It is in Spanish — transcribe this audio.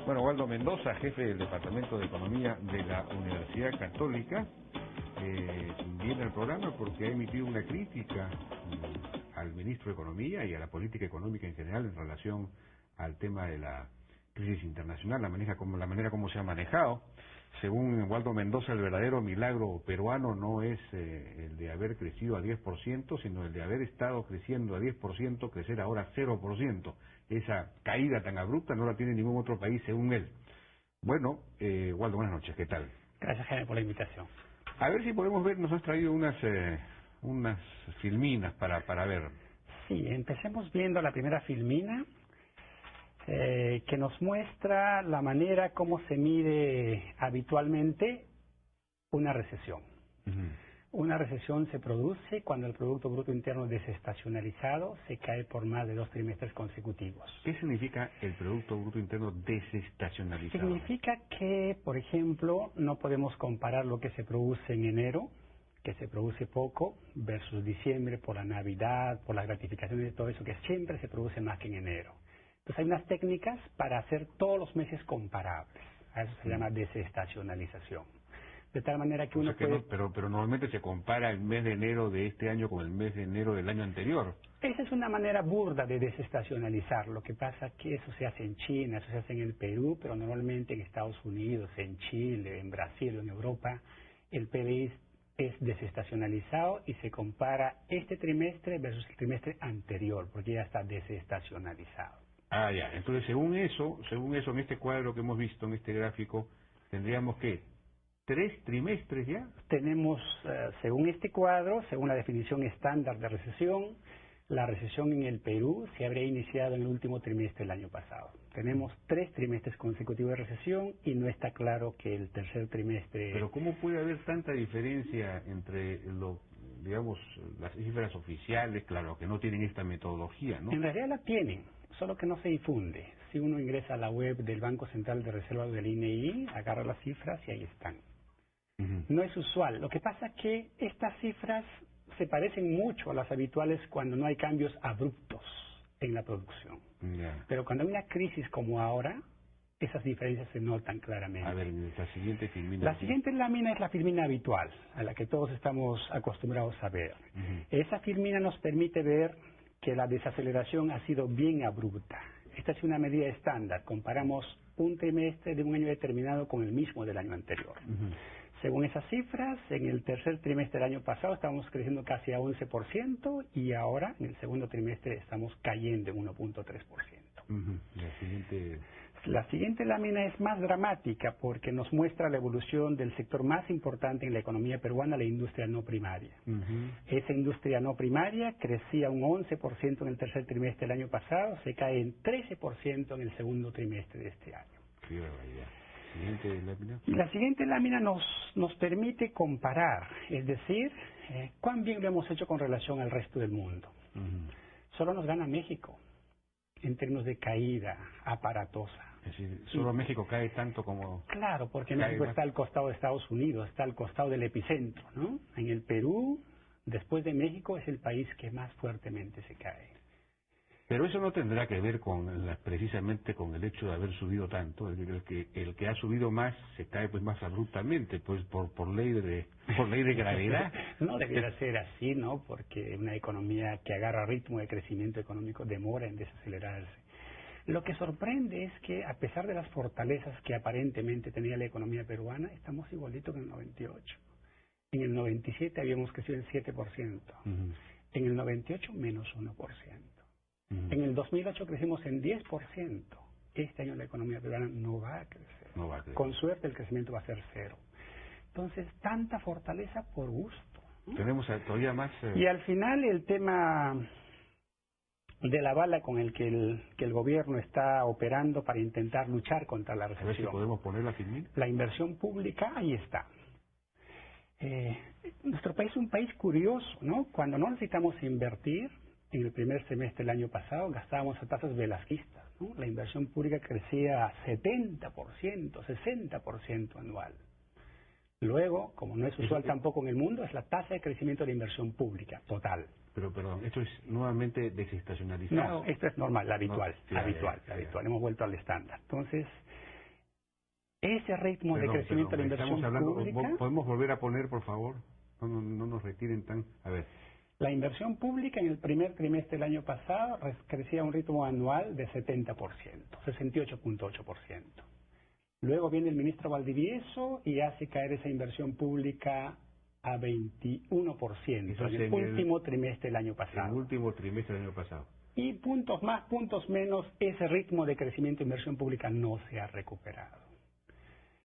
Bueno, Waldo Mendoza, jefe del Departamento de Economía de la Universidad Católica, viene al programa porque ha emitido una crítica al ministro de Economía y a la política económica en general en relación al tema de la crisis internacional, la manera como se ha manejado. Según Waldo Mendoza, el verdadero milagro peruano no es el de haber crecido a 10%, sino el de haber estado creciendo a 10%, crecer ahora 0%. Esa caída tan abrupta no la tiene ningún otro país, según él. Bueno, Waldo, buenas noches, ¿qué tal? Gracias, Jaime, por la invitación. A ver si podemos ver, nos has traído unas filminas para ver. Sí, empecemos viendo la primera filmina, que nos muestra la manera como se mide habitualmente una recesión. Una recesión se produce cuando el Producto Bruto Interno desestacionalizado se cae por más de 2 trimestres consecutivos. ¿Qué significa el Producto Bruto Interno desestacionalizado? Significa que, por ejemplo, no podemos comparar lo que se produce en enero, que se produce poco, versus diciembre por la Navidad, por las gratificaciones y todo eso, que siempre se produce más que en enero. Entonces hay unas técnicas para hacer todos los meses comparables. A eso se llama desestacionalización. De tal manera que uno puede... pero normalmente se compara el mes de enero de este año con el mes de enero del año anterior. Esa es una manera burda de desestacionalizar. Lo que pasa es que eso se hace en China, eso se hace en el Perú, pero normalmente en Estados Unidos, en Chile, en Brasil o en Europa, el PBI es desestacionalizado y se compara este trimestre versus el trimestre anterior, porque ya está desestacionalizado. Ah, ya. Entonces, según eso, en este cuadro que hemos visto, en este gráfico, tendríamos que 3 trimestres ya. Tenemos, según este cuadro, según la definición estándar de recesión, la recesión en el Perú se habría iniciado en el último trimestre del año pasado. Tenemos 3 trimestres consecutivos de recesión y no está claro que el tercer trimestre... Pero ¿cómo puede haber tanta diferencia entre las cifras oficiales, claro, que no tienen esta metodología, ¿no? En realidad la tienen, solo que no se difunde. Si uno ingresa a la web del Banco Central de Reserva del INEI, agarra las cifras y ahí están. No es usual. Lo que pasa es que estas cifras se parecen mucho a las habituales cuando no hay cambios abruptos en la producción. Pero cuando hay una crisis como ahora, esas diferencias se notan claramente. A ver, la siguiente filmina. La siguiente lámina es la filmina habitual, a la que todos estamos acostumbrados a ver. Esa filmina nos permite ver que la desaceleración ha sido bien abrupta. Esta es una medida estándar. Comparamos un trimestre de un año determinado con el mismo del año anterior. Según esas cifras, en el tercer trimestre del año pasado estábamos creciendo casi a 11% y ahora, en el segundo trimestre, estamos cayendo en 1.3%. La siguiente lámina es más dramática porque nos muestra la evolución del sector más importante en la economía peruana, la industria no primaria. Esa industria no primaria crecía un 11% en el tercer trimestre del año pasado, se cae en 13% en el segundo trimestre de este año. Qué barbaridad. Siguiente lámina. La siguiente lámina nos permite comparar, es decir, cuán bien lo hemos hecho con relación al resto del mundo. Solo nos gana México en términos de caída aparatosa. Es decir, solo México cae tanto como... Claro, porque México está al costado de Estados Unidos, está al costado del epicentro, ¿no? En el Perú, después de México, es el país que más fuertemente se cae. Pero eso no tendrá que ver precisamente con el hecho de haber subido tanto. El que ha subido más se cae pues más abruptamente, pues por ley de gravedad. No debería ser así, ¿no? Porque una economía que agarra ritmo de crecimiento económico demora en desacelerarse. Lo que sorprende es que a pesar de las fortalezas que aparentemente tenía la economía peruana, estamos igualitos que en el 98. En el 97 habíamos crecido en 7%. En el 98 menos 1%. En el 2008 crecimos en 10%. Este año la economía peruana no va a crecer. Con suerte el crecimiento va a ser 0. Entonces, tanta fortaleza por gusto, ¿no? Tenemos todavía más... Y al final el tema de la bala con el que el gobierno está operando para intentar luchar contra la recesión. A ver si podemos poner la filmina. La inversión pública, ahí está. Nuestro país es un país curioso, ¿no? Cuando no necesitamos invertir, en el primer semestre del año pasado gastábamos a tasas velasquistas, ¿no? La inversión pública crecía a 70%, 60% anual. Luego, como no es usual tampoco en el mundo, es la tasa de crecimiento de la inversión pública total. Pero, perdón, ¿esto es nuevamente desestacionalizado? No, esto es normal, la habitual, No, habitual. Hemos vuelto al estándar. Entonces, Ese ritmo de crecimiento de la inversión pública... ¿Podemos volver a poner, por favor? No nos retiren tan... A ver. La inversión pública en el primer trimestre del año pasado crecía a un ritmo anual de 70%, 68.8%. Luego viene el ministro Valdivieso y hace caer esa inversión pública a 21% en el último trimestre del año pasado. El último trimestre del año pasado. Y puntos más, puntos menos, ese ritmo de crecimiento de inversión pública no se ha recuperado.